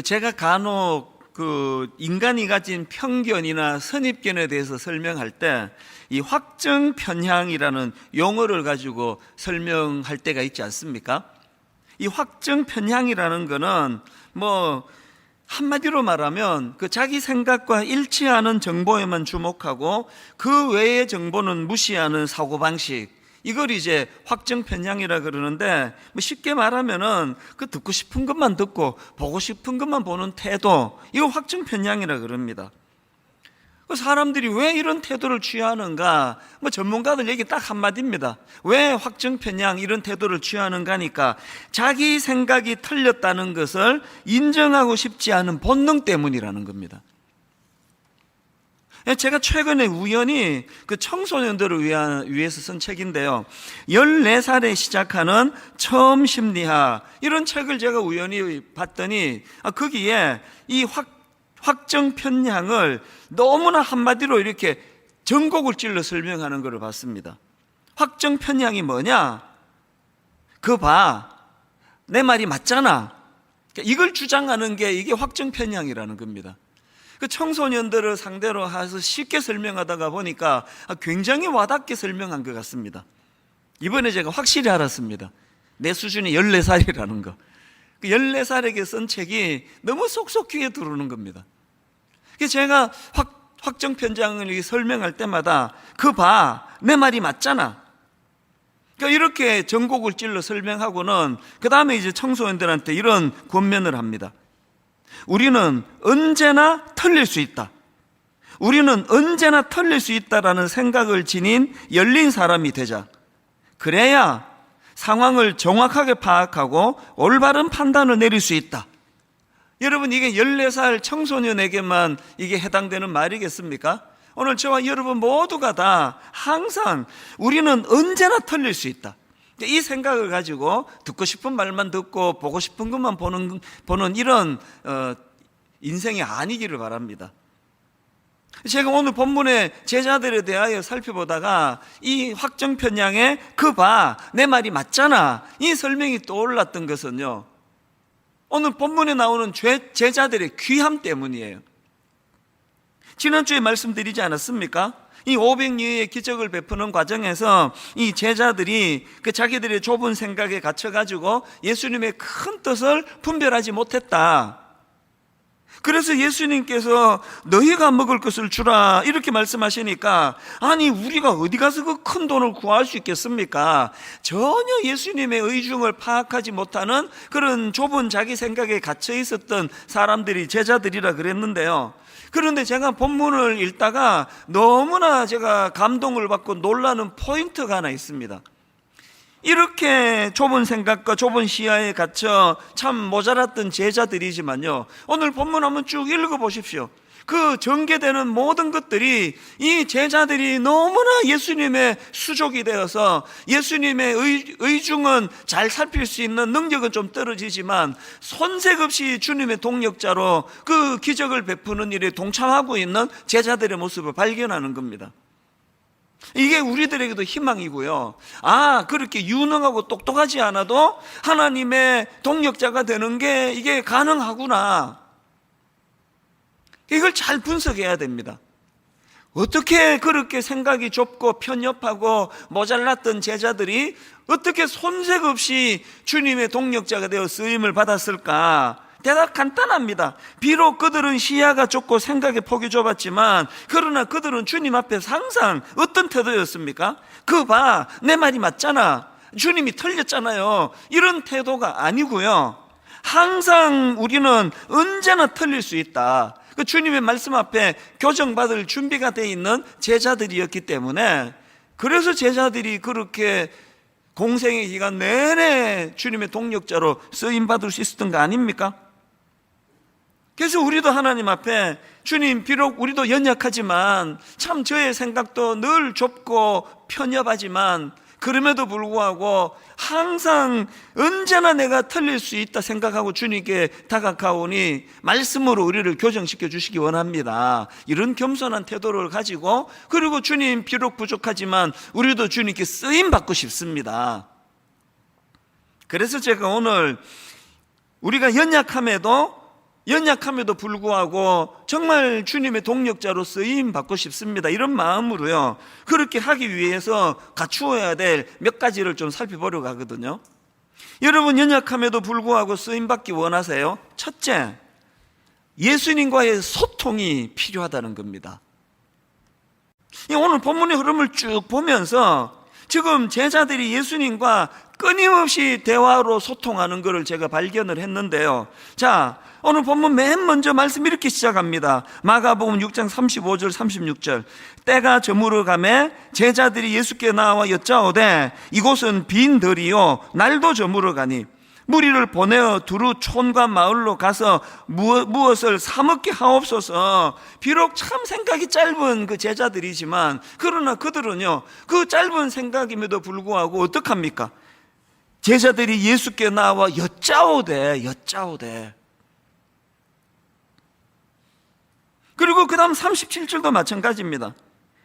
제가 간혹 인간이 가진 편견이나 선입견에 대해서 설명할 때 이 확증 편향이라는 용어를 가지고 설명할 때가 있지 않습니까? 이 확증 편향이라는 거는 한마디로 말하면 자기 생각과 일치하는 정보에만 주목하고 그 외의 정보는 무시하는 사고방식, 이걸 이제 확증 편향이라 그러는데, 쉽게 말하면은 듣고 싶은 것만 듣고 보고 싶은 것만 보는 태도, 이거 확증 편향이라 그럽니다. 사람들이 왜 이런 태도를 취하는가? 전문가들 얘기 딱 한마디입니다. 왜 확증 편향 이런 태도를 취하는가 하니까 자기 생각이 틀렸다는 것을 인정하고 싶지 않은 본능 때문이라는 겁니다. 제가 최근에 우연히 청소년들을 위해서 쓴 책인데요, 14살에 시작하는 처음 심리학, 이런 책을 제가 우연히 봤더니 거기에 이 확정 편향을 너무나 한마디로 이렇게 전곡을 찔러 설명하는 것을 봤습니다. 확정 편향이 뭐냐? 내 말이 맞잖아. 이걸 주장하는 게 이게 확정 편향이라는 겁니다. 청소년들을 상대로 해서 쉽게 설명하다가 보니까 굉장히 와닿게 설명한 것 같습니다. 이번에 제가 확실히 알았습니다. 내 수준이 14살이라는 거. 14살에게 쓴 책이 너무 쏙쏙 귀에 들어오는 겁니다. 제가 확정 편향을 설명할 때마다 내 말이 맞잖아. 이렇게 전곡을 찔러 설명하고는 그 다음에 이제 청소년들한테 이런 권면을 합니다. 우리는 언제나 틀릴 수 있다. 우리는 언제나 틀릴 수 있다라는 생각을 지닌 열린 사람이 되자. 그래야 상황을 정확하게 파악하고 올바른 판단을 내릴 수 있다. 여러분, 이게 14살 청소년에게만 이게 해당되는 말이겠습니까? 오늘 저와 여러분 모두가 다 항상 우리는 언제나 틀릴 수 있다. 이 생각을 가지고 듣고 싶은 말만 듣고 보고 싶은 것만 보는 이런 인생이 아니기를 바랍니다. 제가 오늘 본문의 제자들에 대하여 살펴보다가 이 확정 편향에 내 말이 맞잖아, 이 설명이 떠올랐던 것은요, 오늘 본문에 나오는 제자들의 귀함 때문이에요. 지난주에 말씀드리지 않았습니까? 이 500리의 기적을 베푸는 과정에서 이 제자들이 자기들의 좁은 생각에 갇혀가지고 예수님의 큰 뜻을 분별하지 못했다. 그래서 예수님께서 너희가 먹을 것을 주라 이렇게 말씀하시니까, 아니 우리가 어디 가서 그 큰 돈을 구할 수 있겠습니까? 전혀 예수님의 의중을 파악하지 못하는 그런 좁은 자기 생각에 갇혀 있었던 사람들이 제자들이라 그랬는데요, 그런데 제가 본문을 읽다가 너무나 제가 감동을 받고 놀라는 포인트가 하나 있습니다. 이렇게 좁은 생각과 좁은 시야에 갇혀 참 모자랐던 제자들이지만요, 오늘 본문 한번 쭉 읽어보십시오. 전개되는 모든 것들이 이 제자들이 너무나 예수님의 수족이 되어서 예수님의 의중은 잘 살필 수 있는 능력은 좀 떨어지지만 손색 없이 주님의 동력자로 기적을 베푸는 일에 동참하고 있는 제자들의 모습을 발견하는 겁니다. 이게 우리들에게도 희망이고요. 그렇게 유능하고 똑똑하지 않아도 하나님의 동력자가 되는 게 이게 가능하구나. 이걸 잘 분석해야 됩니다. 어떻게 그렇게 생각이 좁고 편협하고 모자랐던 제자들이 어떻게 손색 없이 주님의 동력자가 되어 쓰임을 받았을까? 대답 간단합니다. 비록 그들은 시야가 좁고 생각의 폭이 좁았지만, 그러나 그들은 주님 앞에서 항상 어떤 태도였습니까? 내 말이 맞잖아, 주님이 틀렸잖아요, 이런 태도가 아니고요, 항상 우리는 언제나 틀릴 수 있다. 주님의 말씀 앞에 교정받을 준비가 되어 있는 제자들이었기 때문에, 그래서 제자들이 그렇게 공생의 기간 내내 주님의 동력자로 쓰임받을 수 있었던 거 아닙니까? 그래서 우리도 하나님 앞에, 주님 비록 우리도 연약하지만 참 저의 생각도 늘 좁고 편협하지만 그럼에도 불구하고 항상 언제나 내가 틀릴 수 있다 생각하고 주님께 다가가오니 말씀으로 우리를 교정시켜 주시기 원합니다. 이런 겸손한 태도를 가지고, 그리고 주님 비록 부족하지만 우리도 주님께 쓰임 받고 싶습니다. 그래서 제가 오늘 우리가 연약함에도 연약함에도 불구하고 정말 주님의 동력자로 쓰임 받고 싶습니다, 이런 마음으로요, 그렇게 하기 위해서 갖추어야 될 몇 가지를 좀 살펴보려고 하거든요. 여러분, 연약함에도 불구하고 쓰임 받기 원하세요? 첫째, 예수님과의 소통이 필요하다는 겁니다. 오늘 본문의 흐름을 쭉 보면서 지금 제자들이 예수님과 끊임없이 대화로 소통하는 것을 제가 발견을 했는데요. 자, 오늘 본문 맨 먼저 말씀 이렇게 시작합니다. 마가복음 6장 35절 36절. 때가 저물어 가매 제자들이 예수께 나와 여짜오되 이곳은 빈 들이요 날도 저물어 가니 무리를 보내어 두루 촌과 마을로 가서 무엇을 사 먹게 하옵소서. 비록 참 생각이 짧은 그 제자들이지만 그러나 그들은요, 그 짧은 생각임에도 불구하고 어떡합니까? 제자들이 예수께 나와 여짜오되. 그리고 그 다음 37절도 마찬가지입니다.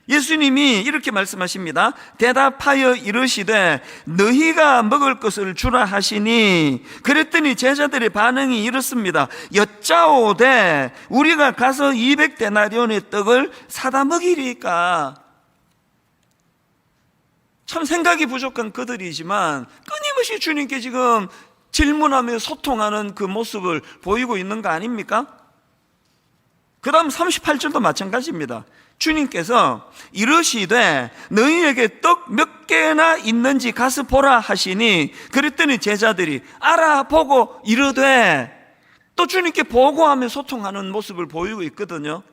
예수님이 이렇게 말씀하십니다. 대답하여 이르시되 너희가 먹을 것을 주라 하시니, 그랬더니 제자들의 반응이 이렇습니다. 여짜오되 우리가 가서 200데나리온의 떡을 사다 먹이리까. 참 생각이 부족한 그들이지만 끊임없이 주님께 지금 질문하며 소통하는 그 모습을 보이고 있는 거 아닙니까? 그 다음 38절도 마찬가지입니다. 주님께서 이르시되 너희에게 떡 몇 개나 있는지 가서 보라 하시니, 그랬더니 제자들이 알아보고 이르되, 또 주님께 보고하며 소통하는 모습을 보이고 있거든요.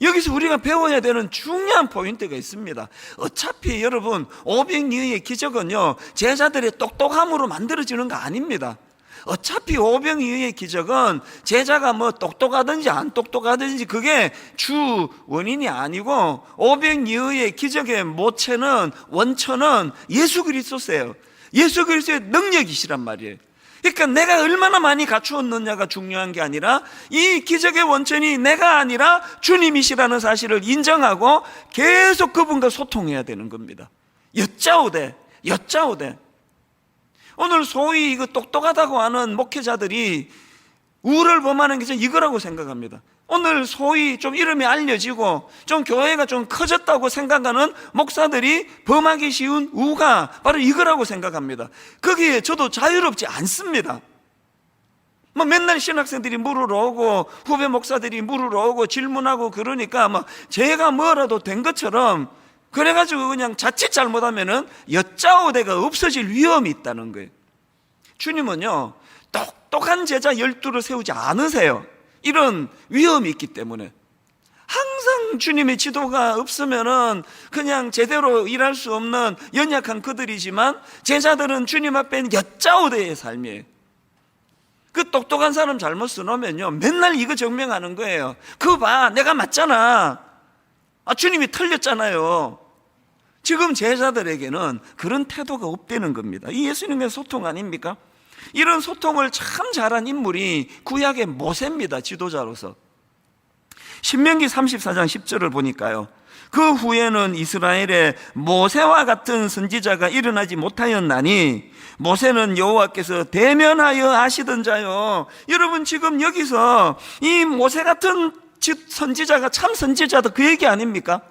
여기서 우리가 배워야 되는 중요한 포인트가 있습니다. 어차피 여러분, 오병이어의 기적은요 제자들의 똑똑함으로 만들어지는 거 아닙니다. 어차피 오병이어의 기적은 제자가 뭐 똑똑하든지 안 똑똑하든지 그게 주 원인이 아니고, 오병이어의 기적의 모체는, 원천은 예수 그리스도세요. 예수 그리스도의 능력이시란 말이에요. 그러니까 내가 얼마나 많이 갖추었느냐가 중요한 게 아니라 이 기적의 원천이 내가 아니라 주님이시라는 사실을 인정하고 계속 그분과 소통해야 되는 겁니다. 여짜오되. 오늘 소위 이거 똑똑하다고 하는 목회자들이 우를 범하는 게 저는 이거라고 생각합니다. 오늘 소위 좀 이름이 알려지고 좀 교회가 좀 커졌다고 생각하는 목사들이 범하기 쉬운 우가 바로 이거라고 생각합니다. 거기에 저도 자유롭지 않습니다. 뭐 맨날 신학생들이 물으러 오고 후배 목사들이 물으러 오고 질문하고 그러니까 뭐 제가 뭐라도 된 것처럼 그래가지고 그냥 자칫 잘못하면은 여짜오대가 없어질 위험이 있다는 거예요. 주님은요 똑똑한 제자 12를 세우지 않으세요. 이런 위험이 있기 때문에 항상 주님의 지도가 없으면은 그냥 제대로 일할 수 없는 연약한 그들이지만, 제자들은 주님 앞에는 여짜오대의 삶이에요. 그 똑똑한 사람 잘못 써놓으면요 맨날 이거 증명하는 거예요. 그거 봐, 내가 맞잖아. 주님이 틀렸잖아요. 지금 제자들에게는 그런 태도가 없다는 겁니다. 이 예수님의 소통 아닙니까? 이런 소통을 참 잘한 인물이 구약의 모세입니다. 지도자로서. 신명기 34장 10절을 보니까요, 그 후에는 이스라엘에 모세와 같은 선지자가 일어나지 못하였나니 모세는 여호와께서 대면하여 하시던 자요. 여러분, 지금 여기서 이 모세 같은 선지자가 참 선지자다, 그 얘기 아닙니까?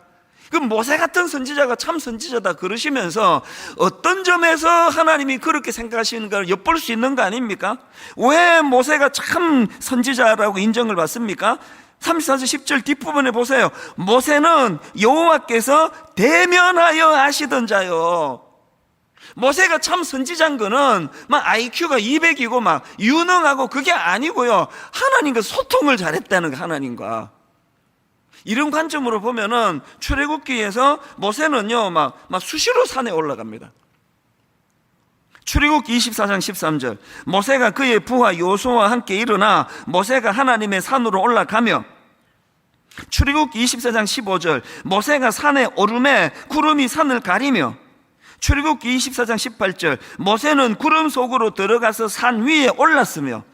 그 모세 같은 선지자가 참 선지자다 그러시면서 어떤 점에서 하나님이 그렇게 생각하시는가를 엿볼 수 있는 거 아닙니까? 왜 모세가 참 선지자라고 인정을 받습니까? 34절 10절 뒷부분에 보세요. 모세는 여호와께서 대면하여 하시던 자요. 모세가 참 선지자인 거는 막 IQ가 200이고 막 유능하고 그게 아니고요, 하나님과 소통을 잘했다는 거, 하나님과. 이런 관점으로 보면은 출애굽기에서 모세는요 막 수시로 산에 올라갑니다. 출애굽기 24장 13절. 모세가 그의 부하 여호수아와 함께 일어나 모세가 하나님의 산으로 올라가며, 출애굽기 24장 15절. 모세가 산에 오르매 구름이 산을 가리며, 출애굽기 24장 18절. 모세는 구름 속으로 들어가서 산 위에 올랐으며.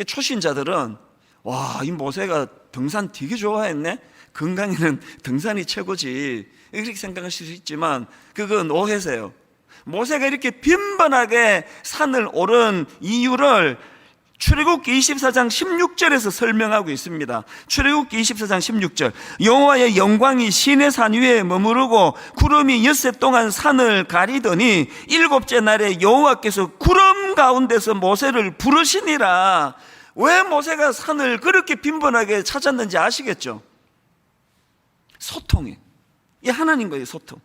초신자들은 와, 이 모세가 등산 되게 좋아했네, 건강에는 등산이 최고지, 이렇게 생각하실 수 있지만 그건 오해세요. 모세가 이렇게 빈번하게 산을 오른 이유를 출애굽기 24장 16절에서 설명하고 있습니다. 출애굽기 24장 16절, 여호와의 영광이 시내산 위에 머무르고 구름이 엿새 동안 산을 가리더니 일곱째 날에 여호와께서 구름 가운데서 모세를 부르시니라. 왜 모세가 산을 그렇게 빈번하게 찾았는지 아시겠죠? 소통이에요. 이 하나님과의 소통.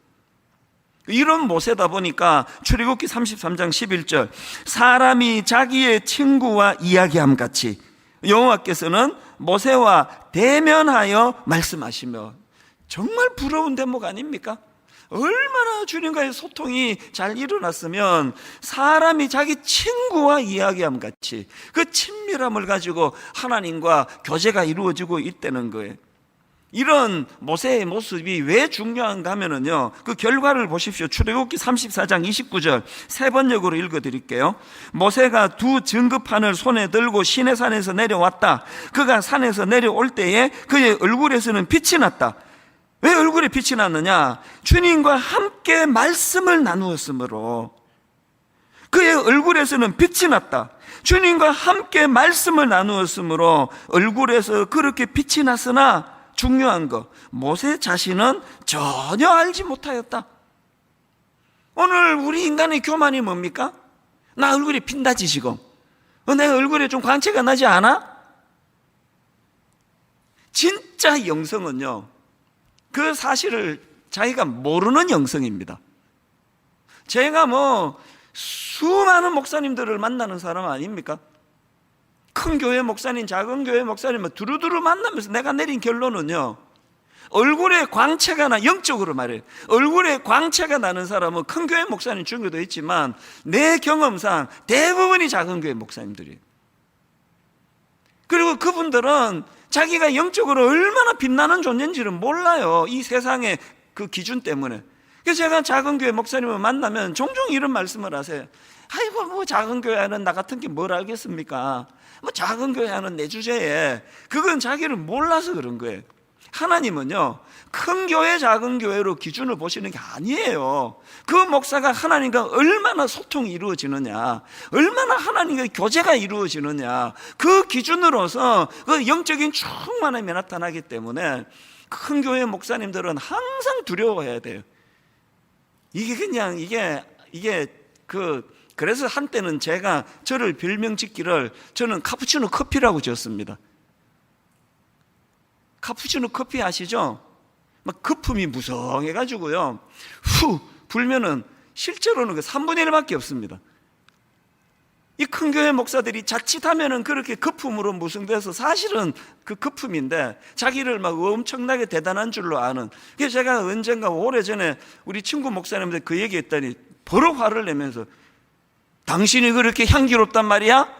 이런 모세다 보니까 출애굽기 33장 11절, 사람이 자기의 친구와 이야기함 같이 여호와께서는 모세와 대면하여 말씀하시며, 정말 부러운 대목 아닙니까? 얼마나 주님과의 소통이 잘 일어났으면 사람이 자기 친구와 이야기함 같이 그 친밀함을 가지고 하나님과 교제가 이루어지고 있다는 거예요. 이런 모세의 모습이 왜 중요한가 하면은요, 그 결과를 보십시오. 출애굽기 34장 29절 세 번역으로 읽어드릴게요. 모세가 두 증거판을 손에 들고 시내산에서 내려왔다. 그가 산에서 내려올 때에 그의 얼굴에서는 빛이 났다. 왜 얼굴에 빛이 났느냐? 주님과 함께 말씀을 나누었으므로 그의 얼굴에서는 빛이 났다. 주님과 함께 말씀을 나누었으므로 얼굴에서 그렇게 빛이 났으나 중요한 거, 모세 자신은 전혀 알지 못하였다. 오늘 우리 인간의 교만이 뭡니까? 나 얼굴이 핀다지 지금. 내 얼굴에 좀 광채가 나지 않아? 진짜 영성은요, 그 사실을 자기가 모르는 영성입니다. 제가 수많은 목사님들을 만나는 사람 아닙니까? 큰 교회 목사님, 작은 교회 목사님 두루두루 만나면서 내가 내린 결론은요, 얼굴에 광채가 나, 영적으로 말해요. 얼굴에 광채가 나는 사람은 큰 교회 목사님 중에도 있지만 내 경험상 대부분이 작은 교회 목사님들이에요. 그리고 그분들은 자기가 영적으로 얼마나 빛나는 존재인지를 몰라요. 이 세상의 그 기준 때문에. 그래서 제가 작은 교회 목사님을 만나면 종종 이런 말씀을 하세요. 아이고, 작은 교회 하는 나 같은 게 뭘 알겠습니까? 작은 교회 하는 내 주제에, 그건 자기를 몰라서 그런 거예요. 하나님은요, 큰 교회 작은 교회로 기준을 보시는 게 아니에요. 그 목사가 하나님과 얼마나 소통이 이루어지느냐, 얼마나 하나님과 교제가 이루어지느냐, 그 기준으로서 그 영적인 충만함이 나타나기 때문에 큰 교회 목사님들은 항상 두려워해야 돼요. 그래서 한때는 제가 저를 별명 짓기를, 저는 카푸치노 커피라고 지었습니다. 카푸치노 커피 아시죠? 막 거품이 무성해가지고요, 후 불면은 실제로는 그 3분의 1밖에 없습니다. 이 큰 교회 목사들이 자칫하면은 그렇게 거품으로 무성돼서 사실은 그 거품인데 자기를 막 엄청나게 대단한 줄로 아는. 그래서 제가 언젠가 오래전에 우리 친구 목사님들 그 얘기했더니 버럭 화를 내면서, 당신이 그렇게 향기롭단 말이야?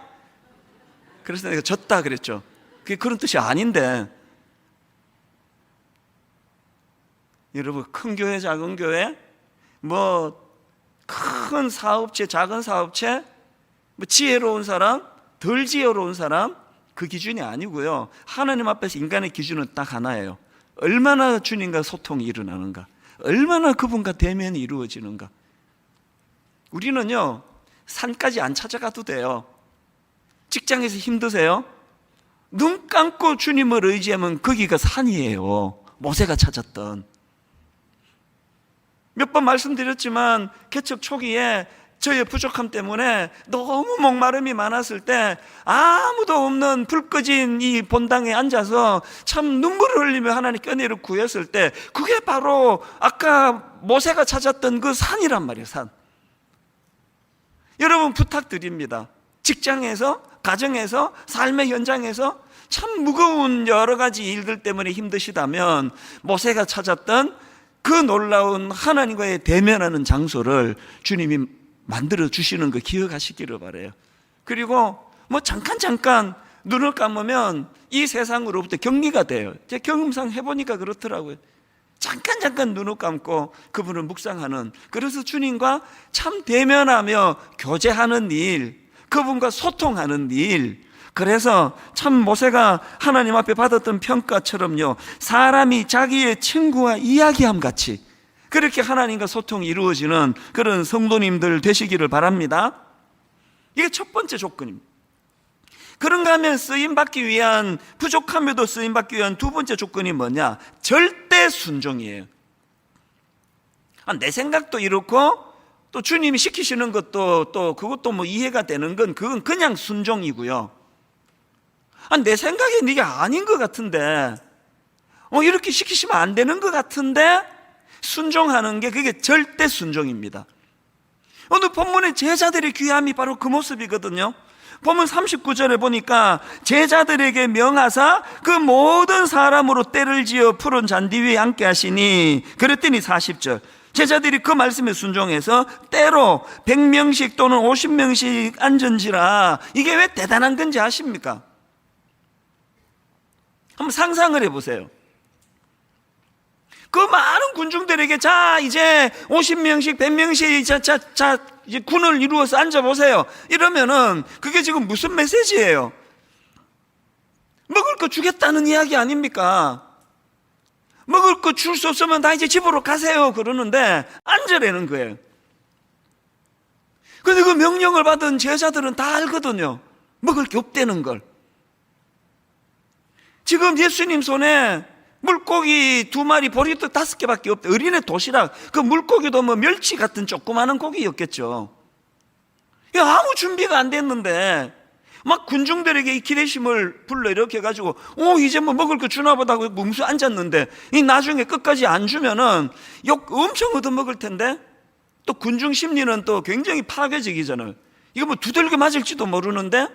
그래서 내가 졌다 그랬죠. 그게 그런 뜻이 아닌데, 여러분, 큰 교회 작은 교회, 큰 사업체 작은 사업체, 지혜로운 사람 덜 지혜로운 사람, 그 기준이 아니고요, 하나님 앞에서 인간의 기준은 딱 하나예요. 얼마나 주님과 소통이 일어나는가, 얼마나 그분과 대면이 이루어지는가. 우리는요, 산까지 안 찾아가도 돼요. 직장에서 힘드세요? 눈 감고 주님을 의지하면 거기가 산이에요. 모세가 찾았던. 몇 번 말씀드렸지만 개척 초기에 저의 부족함 때문에 너무 목마름이 많았을 때 아무도 없는 불 꺼진 이 본당에 앉아서 참 눈물을 흘리며 하나님께 은혜를 구했을 때, 그게 바로 아까 모세가 찾았던 그 산이란 말이에요. 산. 여러분, 부탁드립니다. 직장에서, 가정에서, 삶의 현장에서 참 무거운 여러 가지 일들 때문에 힘드시다면 모세가 찾았던 그 놀라운 하나님과의 대면하는 장소를 주님이 만들어 주시는 거 기억하시기를 바라요. 그리고 잠깐 눈을 감으면 이 세상으로부터 격리가 돼요. 제 경험상 해보니까 그렇더라고요. 잠깐 눈을 감고 그분을 묵상하는, 그래서 주님과 참 대면하며 교제하는 일, 그분과 소통하는 일. 그래서 참 모세가 하나님 앞에 받았던 평가처럼요, 사람이 자기의 친구와 이야기함 같이 그렇게 하나님과 소통이 이루어지는 그런 성도님들 되시기를 바랍니다. 이게 첫 번째 조건입니다. 그런가 하면 쓰임받기 위한, 부족함에도 쓰임받기 위한 두 번째 조건이 뭐냐? 절대 순종이에요. 내 생각도 이렇고 또 주님이 시키시는 것도 또 그것도 뭐 이해가 되는 건 그건 그냥 순종이고요. 내 생각엔 이게 아닌 것 같은데 이렇게 시키시면 안 되는 것 같은데 순종하는 게 그게 절대 순종입니다. 오늘 본문의 제자들의 귀함이 바로 그 모습이거든요. 본문 39절에 보니까 제자들에게 명하사 그 모든 사람으로 때를 지어 푸른 잔디 위에 앉게 하시니, 그랬더니 40절 제자들이 그 말씀에 순종해서 때로 100명씩 또는 50명씩 앉은지라. 이게 왜 대단한 건지 아십니까? 한번 상상을 해보세요. 그 많은 군중들에게 자 이제 50명씩 100명씩 자 이제 군을 이루어서 앉아보세요 이러면은 그게 지금 무슨 메시지예요? 먹을 거 주겠다는 이야기 아닙니까? 먹을 거 줄 수 없으면 다 이제 집으로 가세요 그러는데 앉으라는 거예요. 근데 그 명령을 받은 제자들은 다 알거든요. 먹을 게 없다는 걸. 지금 예수님 손에 물고기 2마리, 보리떡 5개밖에 없대. 어린애 도시락, 그 물고기도 뭐 멸치 같은 조그마한 고기였겠죠. 아무 준비가 안 됐는데 막 군중들에게 이 기대심을 불러 이렇게 해가지고 이제 뭐 먹을 거 주나 보다 하고 뭉수 앉았는데 이 나중에 끝까지 안 주면은 욕 엄청 얻어먹을 텐데, 또 군중 심리는 또 굉장히 파괴적이잖아요. 이거 뭐 두들겨 맞을지도 모르는데.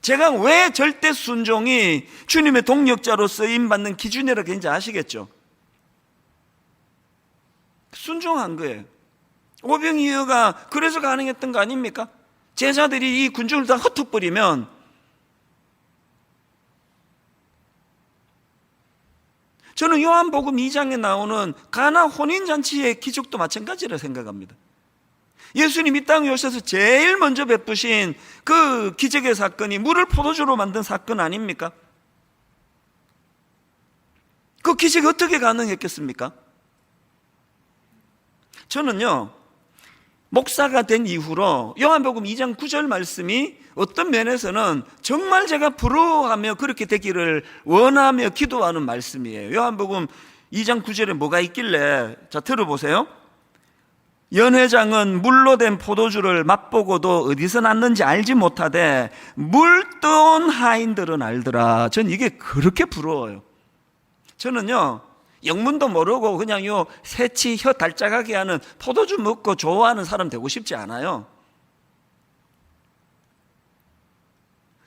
제가 왜 절대 순종이 주님의 동력자로 쓰임받는 기준이라고 했는지 아시겠죠? 순종한 거예요. 오병이어가 그래서 가능했던 거 아닙니까? 제자들이 이 군중을 다 흩어버리면 저는 요한복음 2장에 나오는 가나 혼인잔치의 기적도 마찬가지라 생각합니다. 예수님 이 땅에 오셔서 제일 먼저 베푸신 그 기적의 사건이 물을 포도주로 만든 사건 아닙니까? 그 기적이 어떻게 가능했겠습니까? 저는요, 목사가 된 이후로 요한복음 2장 9절 말씀이 어떤 면에서는 정말 제가 부러워하며 그렇게 되기를 원하며 기도하는 말씀이에요. 요한복음 2장 9절에 뭐가 있길래, 자 들어보세요. 연회장은 물로 된 포도주를 맛보고도 어디서 났는지 알지 못하되 물떠온 하인들은 알더라. 전 이게 그렇게 부러워요. 저는요, 영문도 모르고 그냥 요 새치 혀 달짝하게 하는 포도주 먹고 좋아하는 사람 되고 싶지 않아요.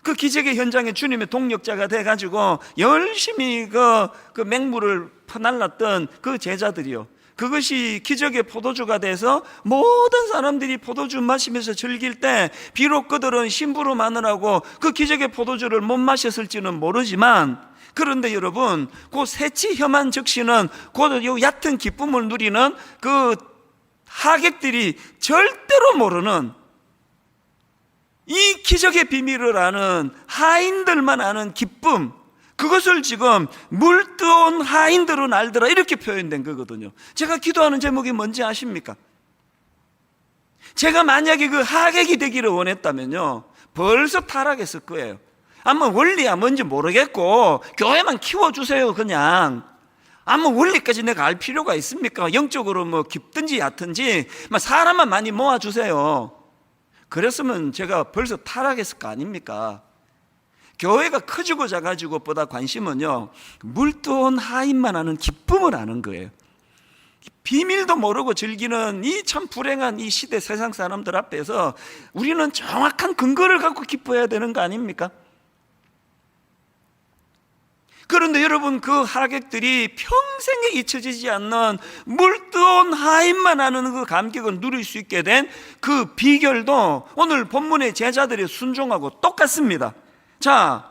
그 기적의 현장에 주님의 동력자가 돼가지고 열심히 그 맹물을 퍼날랐던 그 제자들이요, 그것이 기적의 포도주가 돼서 모든 사람들이 포도주 마시면서 즐길 때 비록 그들은 심부름 마느라고 그 기적의 포도주를 못 마셨을지는 모르지만, 그런데 여러분, 그 새치 혐한 적시는 그 얕은 기쁨을 누리는 그 하객들이 절대로 모르는 이 기적의 비밀을 아는 하인들만 아는 기쁨, 그것을 지금 물떠온 하인들은 알더라 이렇게 표현된 거거든요. 제가 기도하는 제목이 뭔지 아십니까? 제가 만약에 그 하객이 되기를 원했다면요, 벌써 타락했을 거예요. 아마 원리야 뭔지 모르겠고 교회만 키워주세요 그냥. 아마 원리까지 내가 알 필요가 있습니까? 영적으로 뭐 깊든지 얕든지 사람만 많이 모아주세요. 그랬으면 제가 벌써 타락했을 거 아닙니까? 교회가 커지고 작아지고 보다 관심은요, 물떠온 하인만 아는 기쁨을 아는 거예요. 비밀도 모르고 즐기는 이 참 불행한 이 시대 세상 사람들 앞에서 우리는 정확한 근거를 갖고 기뻐해야 되는 거 아닙니까? 그런데 여러분, 그 하객들이 평생에 잊혀지지 않는 물떠온 하인만 아는 그 감격을 누릴 수 있게 된 그 비결도 오늘 본문의 제자들의 순종하고 똑같습니다. 자,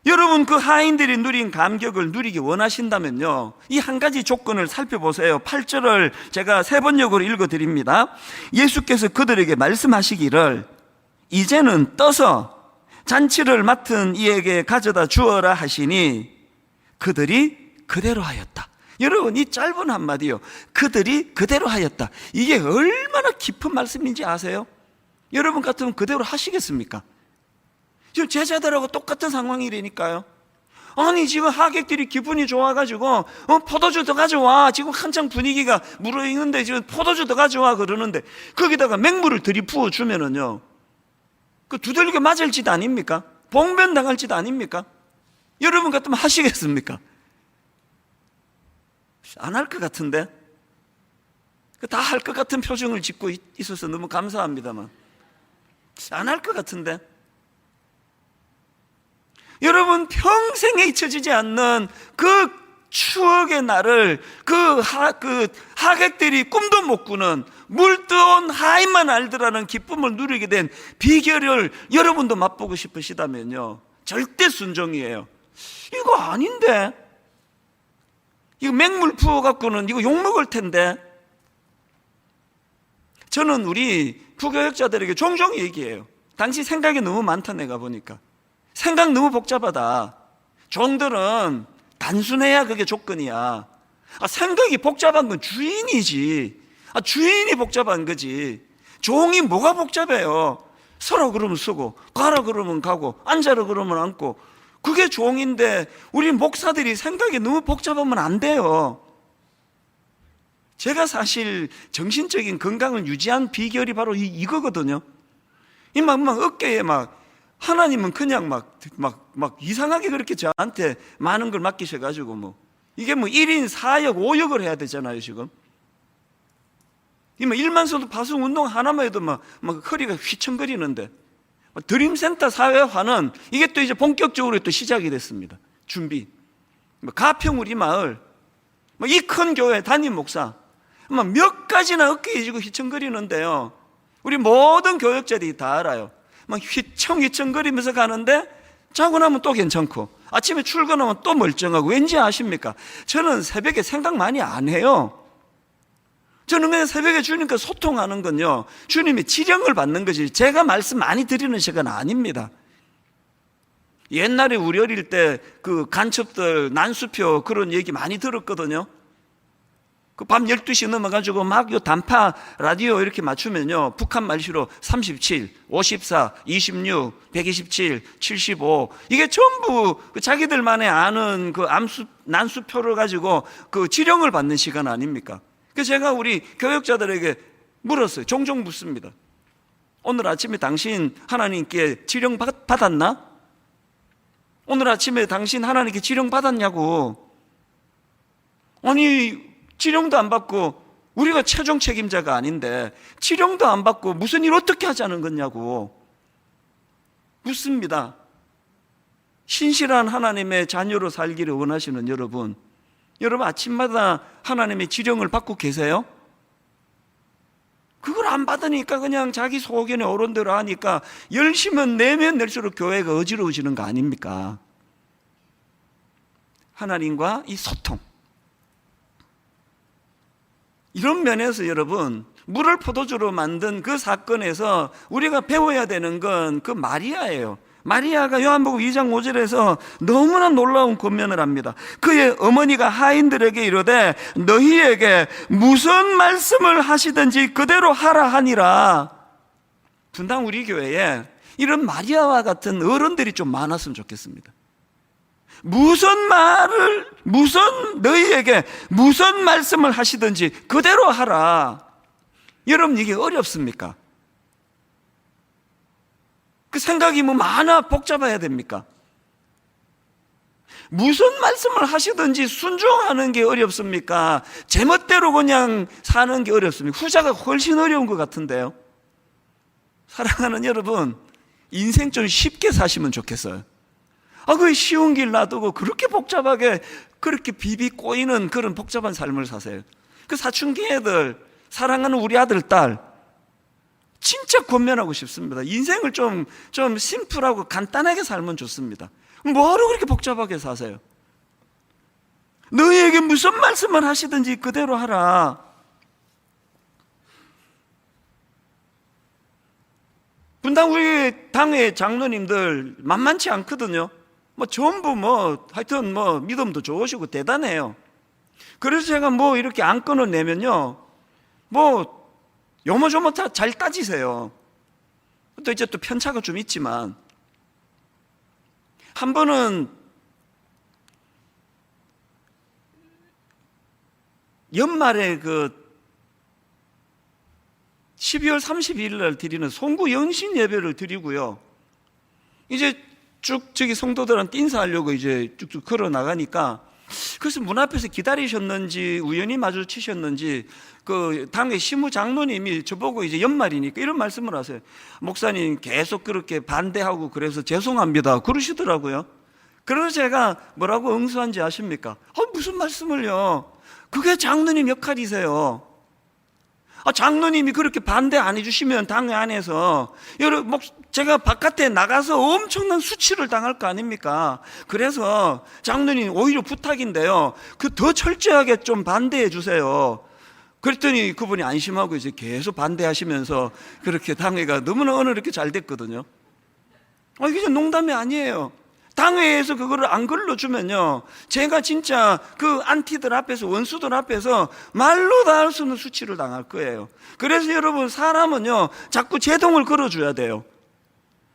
여러분, 그 하인들이 누린 감격을 누리기 원하신다면요, 이 한 가지 조건을 살펴보세요. 8절을 제가 세 번역으로 읽어드립니다. 예수께서 그들에게 말씀하시기를 이제는 떠서 잔치를 맡은 이에게 가져다 주어라 하시니 그들이 그대로 하였다. 여러분, 이 짧은 한마디요, 그들이 그대로 하였다, 이게 얼마나 깊은 말씀인지 아세요? 여러분 같으면 그대로 하시겠습니까? 지금 제자들하고 똑같은 상황이라니까요. 아니 지금 하객들이 기분이 좋아가지고 포도주 더 가져와, 지금 한창 분위기가 무르익는데 지금 포도주 더 가져와 그러는데 거기다가 맹물을 들이부어 주면은요, 그 두들겨 맞을 짓 아닙니까? 봉변 당할 짓 아닙니까? 여러분 같으면 하시겠습니까? 안 할 것 같은데, 다 할 것 같은 표정을 짓고 있어서 너무 감사합니다만 안 할 것 같은데, 여러분 평생에 잊혀지지 않는 그 추억의 날을 그 하객들이 꿈도 못 꾸는 물뜨온 하인만 알더라는 기쁨을 누리게 된 비결을 여러분도 맛보고 싶으시다면요, 절대 순종이에요. 이거 아닌데, 이거 맹물 부어갖고는 이거 욕먹을 텐데. 저는 우리 부교역자들에게 종종 얘기해요. 당신 생각이 너무 많다. 내가 보니까 생각 너무 복잡하다. 종들은 단순해야 그게 조건이야. 생각이 복잡한 건 주인이지. 주인이 복잡한 거지. 종이 뭐가 복잡해요? 서라 그러면 서고, 가라 그러면 가고, 앉아라 그러면 앉고, 그게 종인데 우리 목사들이 생각이 너무 복잡하면 안 돼요. 제가 사실 정신적인 건강을 유지한 비결이 바로 이거거든요. 막 어깨에 하나님은 그냥 막 이상하게 그렇게 저한테 많은 걸 맡기셔가지고 이게 1인 4역 5역을 해야 되잖아요 지금. 일만서도 파송 운동 하나만 해도 막 허리가 휘청거리는데, 드림센터 사회화는 이게 또 이제 본격적으로 또 시작이 됐습니다. 준비. 가평 우리 마을, 이 큰 교회 담임 목사, 몇 가지나 어깨에 지고 휘청거리는데요, 우리 모든 교역자들이 다 알아요. 휘청휘청거리면서 가는데 자고 나면 또 괜찮고 아침에 출근하면 또 멀쩡하고. 왠지 아십니까? 저는 새벽에 생각 많이 안 해요. 저는 그냥 새벽에 주님과 소통하는 건요, 주님이 지령을 받는 거지 제가 말씀 많이 드리는 시간 아닙니다. 옛날에 우리 어릴 때 그 간첩들 난수표 그런 얘기 많이 들었거든요. 그 밤 12시 넘어가지고 요 단파 라디오 이렇게 맞추면요, 북한 말시로 37, 54, 26, 127, 75, 이게 전부 자기들만의 아는 그 난수표를 가지고 그 지령을 받는 시간 아닙니까? 그래서 제가 우리 교역자들에게 물었어요. 종종 묻습니다. 오늘 아침에 당신 하나님께 지령 받았나? 오늘 아침에 당신 하나님께 지령 받았냐고. 아니 지령도 안 받고, 우리가 최종 책임자가 아닌데 지령도 안 받고 무슨 일 어떻게 하자는 거냐고 묻습니다. 신실한 하나님의 자녀로 살기를 원하시는 여러분 아침마다 하나님의 지령을 받고 계세요? 그걸 안 받으니까 그냥 자기 소견에 오른 대로 하니까 열심은 내면 낼수록 교회가 어지러워지는 거 아닙니까? 하나님과 이 소통, 이런 면에서 여러분, 물을 포도주로 만든 그 사건에서 우리가 배워야 되는 건 그 마리아예요. 마리아가 요한복음 2장 5절에서 너무나 놀라운 권면을 합니다. 그의 어머니가 하인들에게 이르되 너희에게 무슨 말씀을 하시든지 그대로 하라 하니라. 분당 우리 교회에 이런 마리아와 같은 어른들이 좀 많았으면 좋겠습니다. 너희에게 무슨 말씀을 하시든지 그대로 하라. 여러분 이게 어렵습니까? 그 생각이 많아 복잡해야 됩니까? 무슨 말씀을 하시든지 순종하는 게 어렵습니까? 제멋대로 그냥 사는 게 어렵습니까? 후자가 훨씬 어려운 것 같은데요. 사랑하는 여러분, 인생 좀 쉽게 사시면 좋겠어요. 그 쉬운 길 놔두고 그렇게 복잡하게 그렇게 비비 꼬이는 그런 복잡한 삶을 사세요. 그 사춘기 애들, 사랑하는 우리 아들, 딸 진짜 권면하고 싶습니다. 인생을 좀 심플하고 간단하게 살면 좋습니다. 뭐하러 그렇게 복잡하게 사세요? 너희에게 무슨 말씀을 하시든지 그대로 하라. 분당 우리 당의 장로님들 만만치 않거든요. 전부 하여튼 믿음도 좋으시고 대단해요. 그래서 제가 이렇게 안건을 내면요, 요모조모 잘 따지세요. 또 이제 또 편차가 좀 있지만, 한 번은 연말에 그 12월 30일 날 드리는 송구 연신 예배를 드리고요. 이제 쭉 저기 성도들한테 인사하려고 이제 쭉쭉 걸어 나가니까, 그래서 문 앞에서 기다리셨는지 우연히 마주치셨는지 그 당의 시무 장로님이 저보고 이제 연말이니까 이런 말씀을 하세요. 목사님 계속 그렇게 반대하고 그래서 죄송합니다 그러시더라고요. 그래서 제가 뭐라고 응수한지 아십니까? 무슨 말씀을요? 그게 장로님 역할이세요. 장로님이 그렇게 반대 안 해주시면 당회 안에서 제가 바깥에 나가서 엄청난 수치를 당할 거 아닙니까? 그래서 장로님 오히려 부탁인데요, 그 더 철저하게 좀 반대해 주세요. 그랬더니 그분이 안심하고 이제 계속 반대하시면서 그렇게 당회가 너무나 오늘 이렇게 잘 됐거든요. 이게 농담이 아니에요. 당회에서 그거를 안 걸러주면요, 제가 진짜 그 안티들 앞에서, 원수들 앞에서 말로 다 할 수 없는 수치를 당할 거예요. 그래서 여러분, 사람은요 자꾸 제동을 걸어줘야 돼요.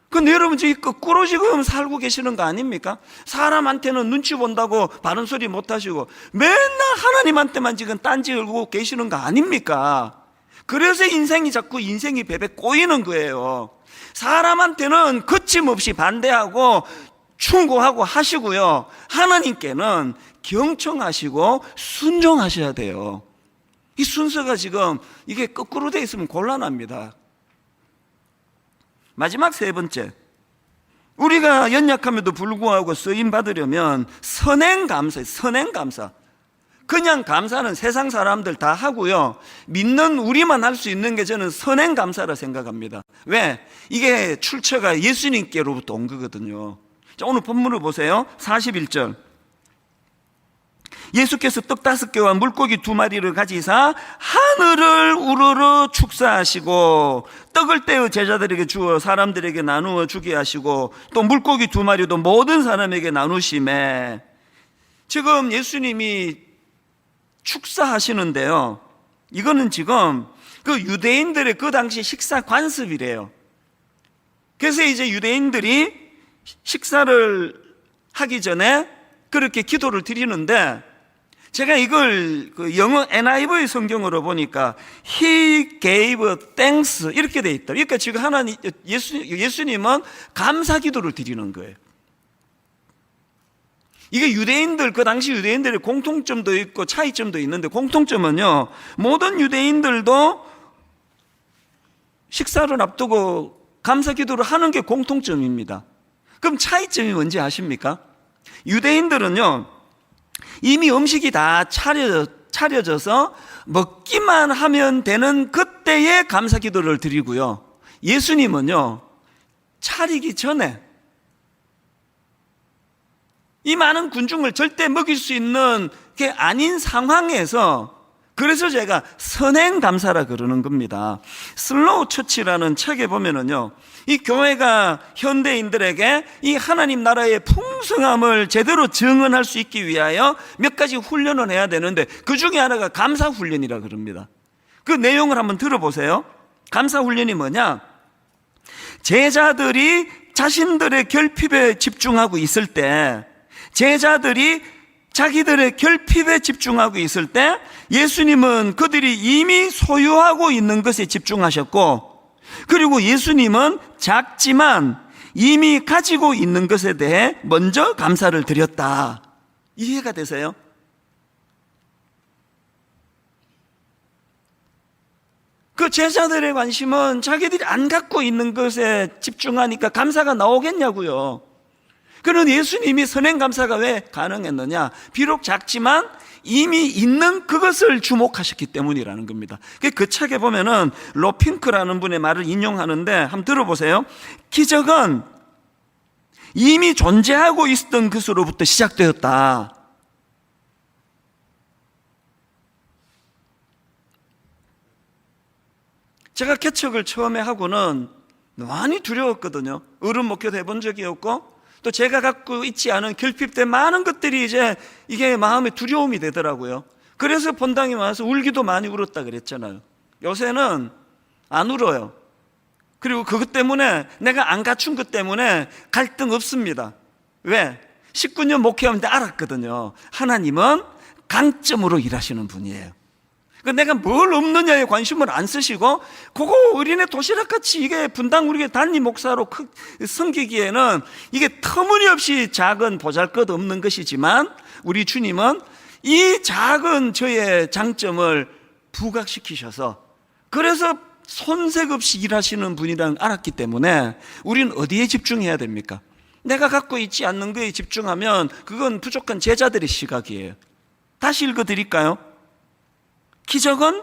근데 여러분 지금 거꾸로 지금 살고 계시는 거 아닙니까? 사람한테는 눈치 본다고 바른 소리 못 하시고 맨날 하나님한테만 지금 딴지 걸고 계시는 거 아닙니까? 그래서 인생이 베베 꼬이는 거예요. 사람한테는 거침없이 반대하고 충고하고 하시고요, 하나님께는 경청하시고 순종하셔야 돼요. 이 순서가 지금 이게 거꾸로 돼 있으면 곤란합니다. 마지막 세 번째, 우리가 연약함에도 불구하고 쓰임 받으려면 선행감사. 그냥 감사는 세상 사람들 다 하고요, 믿는 우리만 할 수 있는 게 저는 선행감사라 생각합니다. 왜? 이게 출처가 예수님께로부터 온 거거든요. 자, 오늘 본문을 보세요. 41절. 예수께서 떡 5개와 물고기 2마리를 가지사 하늘을 우러러 축사하시고 떡을 떼어 제자들에게 주어 사람들에게 나누어 주게 하시고 또 물고기 2마리도 모든 사람에게 나누시매. 지금 예수님이 축사하시는데요, 이거는 지금 그 유대인들의 그 당시 식사 관습이래요. 그래서 이제 유대인들이 식사를 하기 전에 그렇게 기도를 드리는데, 제가 이걸 그 영어 NIV 성경으로 보니까 He gave thanks 이렇게 돼 있다. 그러니까 지금 예수님은 감사 기도를 드리는 거예요. 이게 그 당시 유대인들의 공통점도 있고 차이점도 있는데, 공통점은요, 모든 유대인들도 식사를 앞두고 감사 기도를 하는 게 공통점입니다. 그럼 차이점이 뭔지 아십니까? 유대인들은요, 이미 음식이 다 차려져서 먹기만 하면 되는 그때에 감사 기도를 드리고요, 예수님은요, 차리기 전에 이 많은 군중을 절대 먹일 수 있는 게 아닌 상황에서, 그래서 제가 선행감사라 그러는 겁니다. 슬로우 처치라는 책에 보면은요, 이 교회가 현대인들에게 이 하나님 나라의 풍성함을 제대로 증언할 수 있기 위하여 몇 가지 훈련을 해야 되는데, 그 중에 하나가 감사 훈련이라 그럽니다. 그 내용을 한번 들어보세요. 감사 훈련이 뭐냐? 제자들이 자신들의 결핍에 집중하고 있을 때, 제자들이 자기들의 결핍에 집중하고 있을 때 예수님은 그들이 이미 소유하고 있는 것에 집중하셨고, 그리고 예수님은 작지만 이미 가지고 있는 것에 대해 먼저 감사를 드렸다. 이해가 되세요? 그 제자들의 관심은 자기들이 안 갖고 있는 것에 집중하니까 감사가 나오겠냐고요. 그런 예수님이 선행감사가 왜 가능했느냐? 비록 작지만 이미 있는 그것을 주목하셨기 때문이라는 겁니다. 그 책에 보면은 로핑크라는 분의 말을 인용하는데 한번 들어보세요. 기적은 이미 존재하고 있었던 것으로부터 시작되었다. 제가 개척을 처음에 하고는 많이 두려웠거든요. 어른 목회도 해본 적이 없고, 또 제가 갖고 있지 않은 결핍된 많은 것들이 이게 마음에 두려움이 되더라고요. 그래서 본당에 와서 울기도 많이 울었다 그랬잖아요. 요새는 안 울어요. 그리고 그것 때문에, 내가 안 갖춘 것 때문에 갈등 없습니다. 왜? 19년 목회하는데 알았거든요. 하나님은 강점으로 일하시는 분이에요. 내가 뭘 없느냐에 관심을 안 쓰시고 그거 어린애 도시락같이 이게 분당 우리 단임 목사로 섬기기에는 이게 터무니없이 작은 보잘것없는 것이지만 우리 주님은 이 작은 저의 장점을 부각시키셔서 그래서 손색 없이 일하시는 분이라는 걸 알았기 때문에 우리는 어디에 집중해야 됩니까? 내가 갖고 있지 않는 거에 집중하면 그건 부족한 제자들의 시각이에요. 다시 읽어드릴까요? 기적은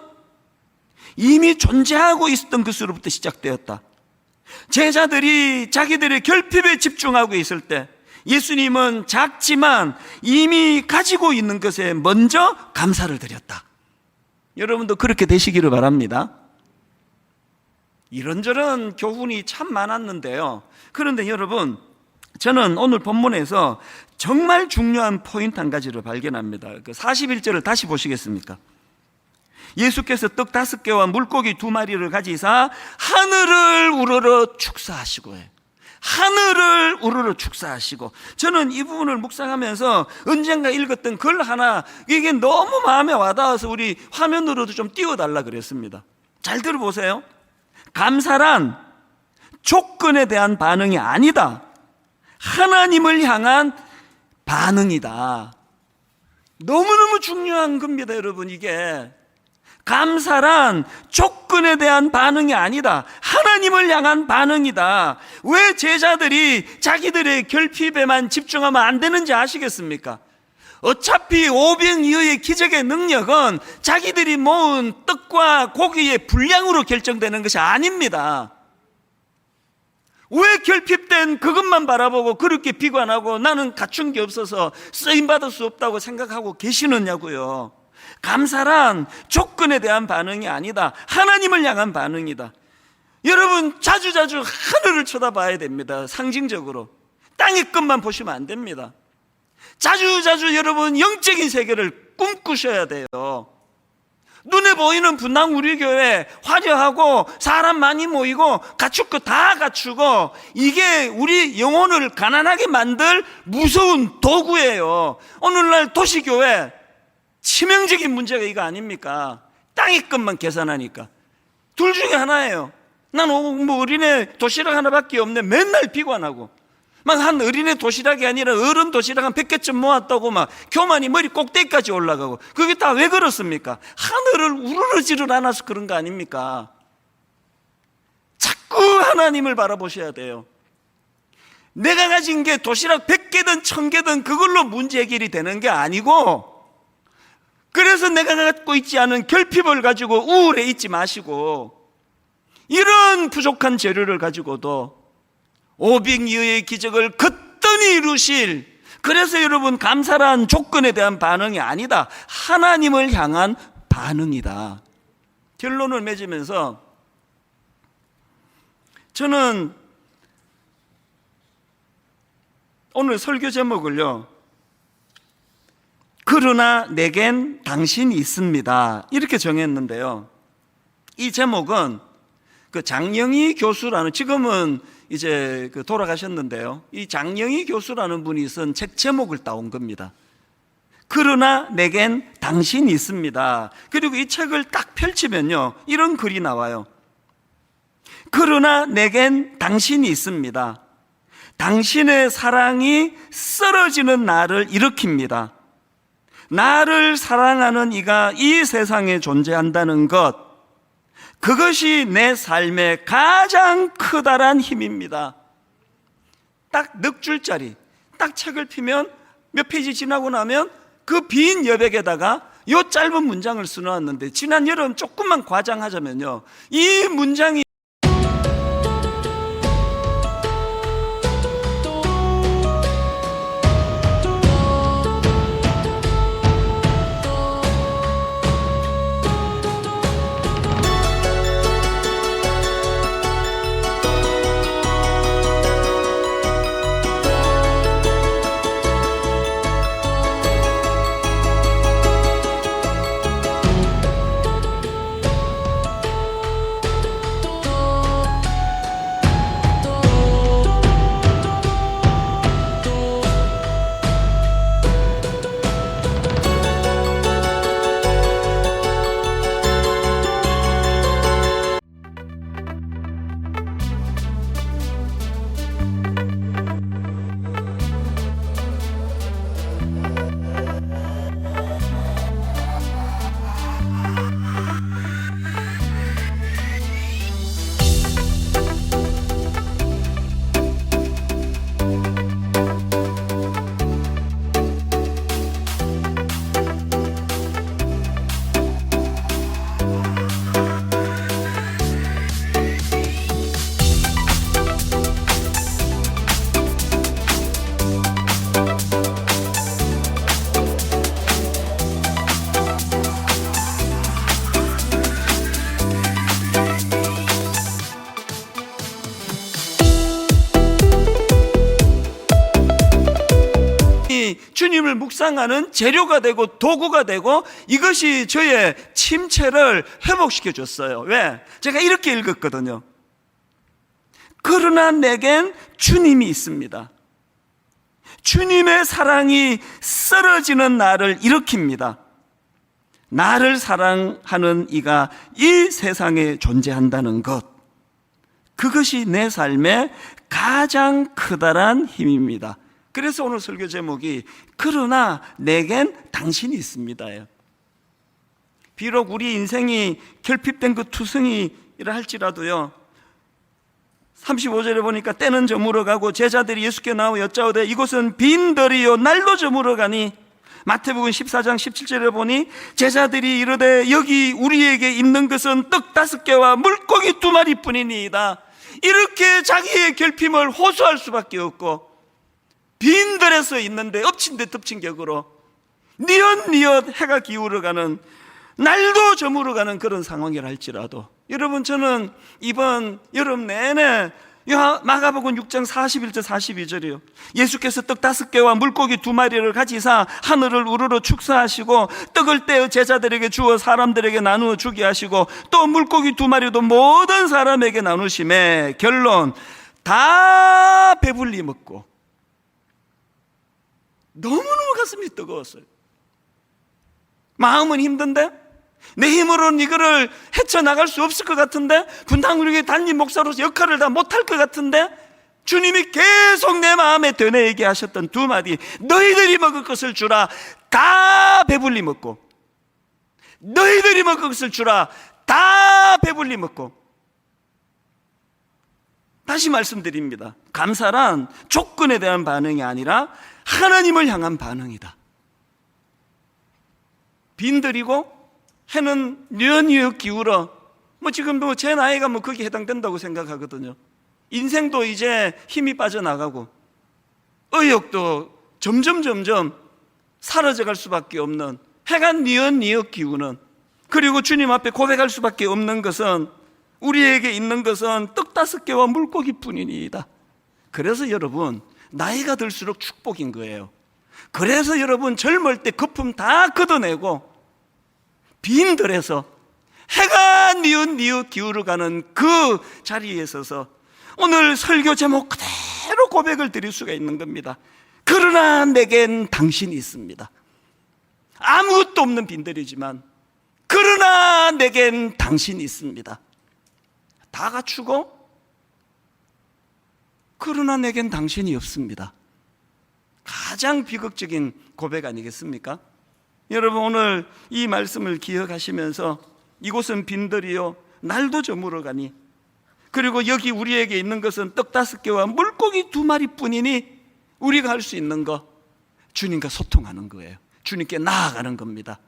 이미 존재하고 있었던 것으로부터 시작되었다. 제자들이 자기들의 결핍에 집중하고 있을 때 예수님은 작지만 이미 가지고 있는 것에 먼저 감사를 드렸다. 여러분도 그렇게 되시기를 바랍니다. 이런저런 교훈이 참 많았는데요. 그런데 여러분, 저는 오늘 본문에서 정말 중요한 포인트 한 가지를 발견합니다. 41절을 다시 보시겠습니까? 예수께서 떡 5개와 물고기 2마리를 가지사 하늘을 우러러 축사하시고 해요. 하늘을 우러러 축사하시고, 저는 이 부분을 묵상하면서 언젠가 읽었던 글 하나, 이게 너무 마음에 와닿아서 우리 화면으로도 좀 띄워달라 그랬습니다. 잘 들어보세요. 감사란 조건에 대한 반응이 아니다, 하나님을 향한 반응이다. 너무너무 중요한 겁니다, 여러분. 이게 감사란 조건에 대한 반응이 아니다, 하나님을 향한 반응이다. 왜 제자들이 자기들의 결핍에만 집중하면 안 되는지 아시겠습니까? 어차피 오병이어의 기적의 능력은 자기들이 모은 떡과 고기의 분량으로 결정되는 것이 아닙니다. 왜 결핍된 그것만 바라보고 그렇게 비관하고 나는 갖춘 게 없어서 쓰임받을 수 없다고 생각하고 계시느냐고요. 감사란 조건에 대한 반응이 아니다, 하나님을 향한 반응이다. 여러분, 자주자주 하늘을 쳐다봐야 됩니다. 상징적으로 땅의 것만 보시면 안 됩니다. 자주자주 여러분 영적인 세계를 꿈꾸셔야 돼요. 눈에 보이는 분당 우리 교회 화려하고 사람 많이 모이고 갖출 거 다 갖추고 이게 우리 영혼을 가난하게 만들 무서운 도구예요. 오늘날 도시교회 치명적인 문제가 이거 아닙니까? 땅의 것만 계산하니까. 둘 중에 하나예요. 난 뭐 어린애 도시락 하나밖에 없네, 맨날 비관하고 막 한 어린애 도시락이 아니라 어른 도시락 한 100개쯤 모았다고 막 교만이 머리 꼭대기까지 올라가고, 그게 다 왜 그렇습니까? 하늘을 우러러지를 않아서 그런 거 아닙니까? 자꾸 하나님을 바라보셔야 돼요. 내가 가진 게 도시락 100개든 1000개든 그걸로 문제 해결이 되는 게 아니고, 그래서 내가 갖고 있지 않은 결핍을 가지고 우울해 있지 마시고, 이런 부족한 재료를 가지고도 오병이어의 기적을 거뜬히 이루실, 그래서 여러분 감사란 조건에 대한 반응이 아니다, 하나님을 향한 반응이다. 결론을 맺으면서 저는 오늘 설교 제목을요, 그러나 내겐 당신이 있습니다, 이렇게 정했는데요. 이 제목은 그 장영희 교수라는, 지금은 이제 돌아가셨는데요, 이 장영희 교수라는 분이 쓴 책 제목을 따온 겁니다. 그러나 내겐 당신이 있습니다. 그리고 이 책을 딱 펼치면요, 이런 글이 나와요. 그러나 내겐 당신이 있습니다. 당신의 사랑이 쓰러지는 나를 일으킵니다. 나를 사랑하는 이가 이 세상에 존재한다는 것, 그것이 내 삶의 가장 커다란 힘입니다. 딱 넉 줄짜리, 딱 책을 펴면 몇 페이지 지나고 나면 그 빈 여백에다가 이 짧은 문장을 써놓았는데, 지난 여름 조금만 과장하자면요, 이 문장이 주님을 묵상하는 재료가 되고 도구가 되고 이것이 저의 침체를 회복시켜 줬어요. 왜? 제가 이렇게 읽었거든요. 그러나 내겐 주님이 있습니다. 주님의 사랑이 쓰러지는 나를 일으킵니다. 나를 사랑하는 이가 이 세상에 존재한다는 것, 그것이 내 삶의 가장 크다란 힘입니다. 그래서 오늘 설교 제목이 그러나 내겐 당신이 있습니다예요. 비록 우리 인생이 결핍된 그 투성이라 할지라도요, 35절에 보니까 때는 저물어 가고 제자들이 예수께 나와 여짜오되 이곳은 빈들이요 날도 저물어 가니, 마태복음 14장 17절에 보니 제자들이 이르되 여기 우리에게 있는 것은 떡 5개와 물고기 2마리뿐이니이다. 이렇게 자기의 결핍을 호소할 수밖에 없고, 빈들에서 있는데 엎친 데 덮친 격으로 니엇니엇 해가 기울어가는, 날도 저물어가는 그런 상황이라 할지라도, 여러분, 저는 이번 여름 내내 마가복음 6장 41절 42절이요, 예수께서 떡 5개와 물고기 2마리를 가지사 하늘을 우러러 축사하시고 떡을 떼어 제자들에게 주어 사람들에게 나누어 주게 하시고 또 물고기 2마리도 모든 사람에게 나누심에 결론 다 배불리 먹고 너무너무 가슴이 뜨거웠어요. 마음은 힘든데, 내 힘으로는 이거를 헤쳐나갈 수 없을 것 같은데, 분당교회 담임 목사로서 역할을 다 못할 것 같은데, 주님이 계속 내 마음에 되뇌이게 하셨던 2마디, 너희들이 먹을 것을 주라. 다 배불리 먹고, 너희들이 먹을 것을 주라. 다 배불리 먹고. 다시 말씀드립니다. 감사란 조건에 대한 반응이 아니라 하나님을 향한 반응이다. 빈들이고 해는 뉘엿뉘엿 기울어. 지금 제 나이가 거기에 해당된다고 생각하거든요. 인생도 이제 힘이 빠져나가고 의욕도 점점 사라져갈 수밖에 없는, 해가 뉘엿뉘엿 기우는, 그리고 주님 앞에 고백할 수밖에 없는 것은, 우리에게 있는 것은 떡 5개와 물고기 뿐이니이다. 그래서 여러분, 나이가 들수록 축복인 거예요. 그래서 여러분, 젊을 때 거품 다 걷어내고 빈들에서 해가 뉘엿뉘엿 기울어가는 그 자리에 서서 오늘 설교 제목 그대로 고백을 드릴 수가 있는 겁니다. 그러나 내겐 당신이 있습니다. 아무것도 없는 빈들이지만 그러나 내겐 당신이 있습니다. 다 갖추고 그러나 내겐 당신이 없습니다. 가장 비극적인 고백 아니겠습니까? 여러분, 오늘 이 말씀을 기억하시면서 이곳은 빈들이요 날도 저물어 가니, 그리고 여기 우리에게 있는 것은 떡 5개와 물고기 2마리 뿐이니, 우리가 할 수 있는 거 주님과 소통하는 거예요. 주님께 나아가는 겁니다.